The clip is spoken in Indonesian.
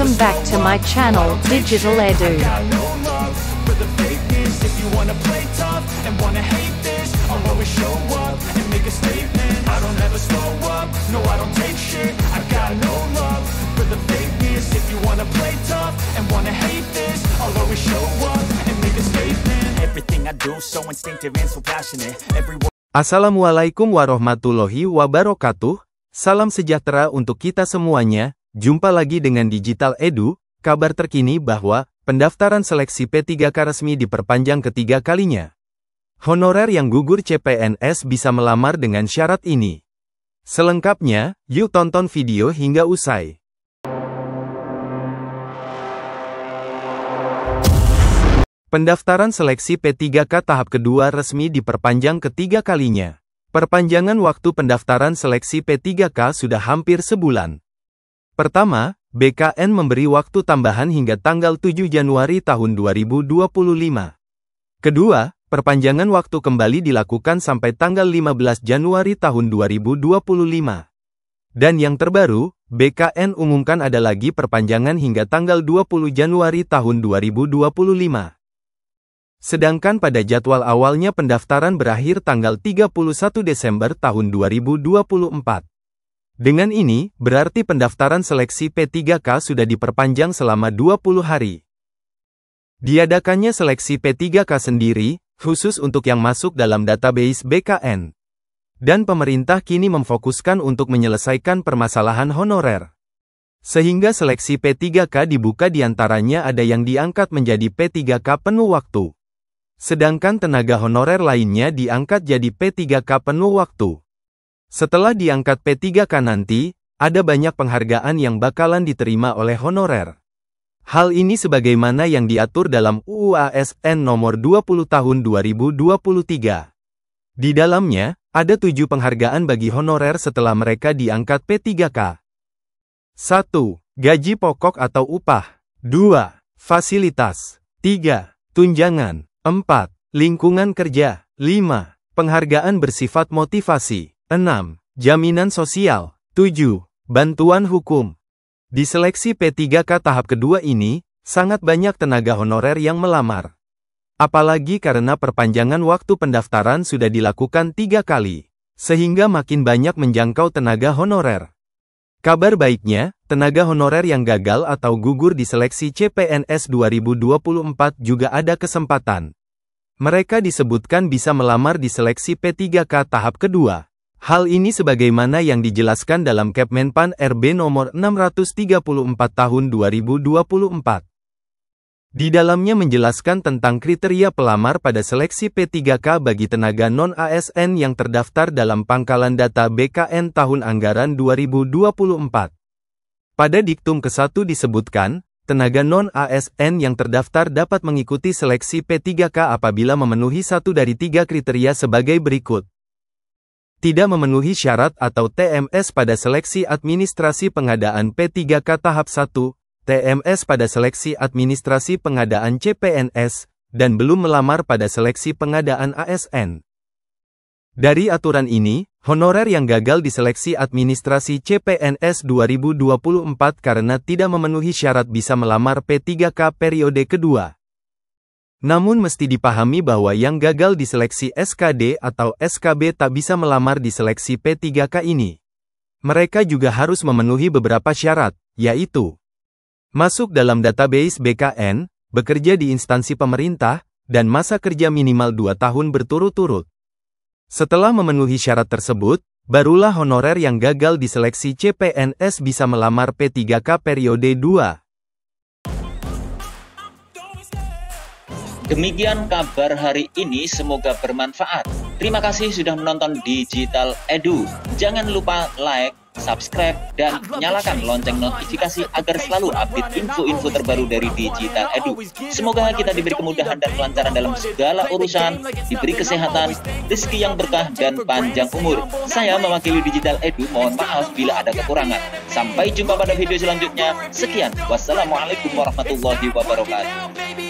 Welcome back to my channel, Digital Edu. Assalamualaikum warahmatullahi wabarakatuh. Salam sejahtera untuk kita semuanya. Jumpa lagi dengan Digital Edu. Kabar terkini bahwa pendaftaran seleksi P3K resmi diperpanjang ketiga kalinya. Honorer yang gugur CPNS bisa melamar dengan syarat ini. Selengkapnya, yuk tonton video hingga usai. Pendaftaran seleksi P3K tahap kedua resmi diperpanjang ketiga kalinya. Perpanjangan waktu pendaftaran seleksi P3K sudah hampir sebulan. Pertama, BKN memberi waktu tambahan hingga tanggal 7 Januari tahun 2025. Kedua, perpanjangan waktu kembali dilakukan sampai tanggal 15 Januari tahun 2025. Dan yang terbaru, BKN umumkan ada lagi perpanjangan hingga tanggal 20 Januari tahun 2025. Sedangkan pada jadwal awalnya pendaftaran berakhir tanggal 31 Desember tahun 2024. Dengan ini, berarti pendaftaran seleksi P3K sudah diperpanjang selama 20 hari. Diadakannya seleksi P3K sendiri, khusus untuk yang masuk dalam database BKN. Dan pemerintah kini memfokuskan untuk menyelesaikan permasalahan honorer. Sehingga seleksi P3K dibuka diantaranya ada yang diangkat menjadi P3K penuh waktu. Sedangkan tenaga honorer lainnya diangkat jadi P3K penuh waktu. Setelah diangkat P3K nanti, ada banyak penghargaan yang bakalan diterima oleh honorer. Hal ini sebagaimana yang diatur dalam UU ASN nomor 20 tahun 2023. Di dalamnya, ada 7 penghargaan bagi honorer setelah mereka diangkat P3K. 1. Gaji pokok atau upah. 2. Fasilitas. 3. Tunjangan. 4. Lingkungan kerja. 5. Penghargaan bersifat motivasi. 6. Jaminan sosial. 7. Bantuan hukum. Di seleksi P3K tahap kedua ini, sangat banyak tenaga honorer yang melamar. Apalagi karena perpanjangan waktu pendaftaran sudah dilakukan 3 kali, sehingga makin banyak menjangkau tenaga honorer. Kabar baiknya, tenaga honorer yang gagal atau gugur di seleksi CPNS 2024 juga ada kesempatan. Mereka disebutkan bisa melamar di seleksi P3K tahap kedua. Hal ini sebagaimana yang dijelaskan dalam Kepmenpan RB nomor 634 tahun 2024. Di dalamnya menjelaskan tentang kriteria pelamar pada seleksi P3K bagi tenaga non-ASN yang terdaftar dalam pangkalan data BKN tahun anggaran 2024. Pada diktum ke-1 disebutkan, tenaga non-ASN yang terdaftar dapat mengikuti seleksi P3K apabila memenuhi satu dari 3 kriteria sebagai berikut. Tidak memenuhi syarat atau TMS pada seleksi administrasi pengadaan P3K tahap 1, TMS pada seleksi administrasi pengadaan CPNS, dan belum melamar pada seleksi pengadaan ASN. Dari aturan ini, honorer yang gagal di seleksi administrasi CPNS 2024 karena tidak memenuhi syarat bisa melamar P3K periode kedua. Namun mesti dipahami bahwa yang gagal di seleksi SKD atau SKB tak bisa melamar di seleksi P3K ini. Mereka juga harus memenuhi beberapa syarat, yaitu masuk dalam database BKN, bekerja di instansi pemerintah, dan masa kerja minimal 2 tahun berturut-turut. Setelah memenuhi syarat tersebut, barulah honorer yang gagal di seleksi CPNS bisa melamar P3K periode 2. Demikian kabar hari ini, semoga bermanfaat. Terima kasih sudah menonton Digital Edu. Jangan lupa like, subscribe, dan nyalakan lonceng notifikasi agar selalu update info-info terbaru dari Digital Edu. Semoga kita diberi kemudahan dan kelancaran dalam segala urusan, diberi kesehatan, rezeki yang berkah, dan panjang umur. Saya mewakili Digital Edu, mohon maaf bila ada kekurangan. Sampai jumpa pada video selanjutnya. Sekian, wassalamualaikum warahmatullahi wabarakatuh.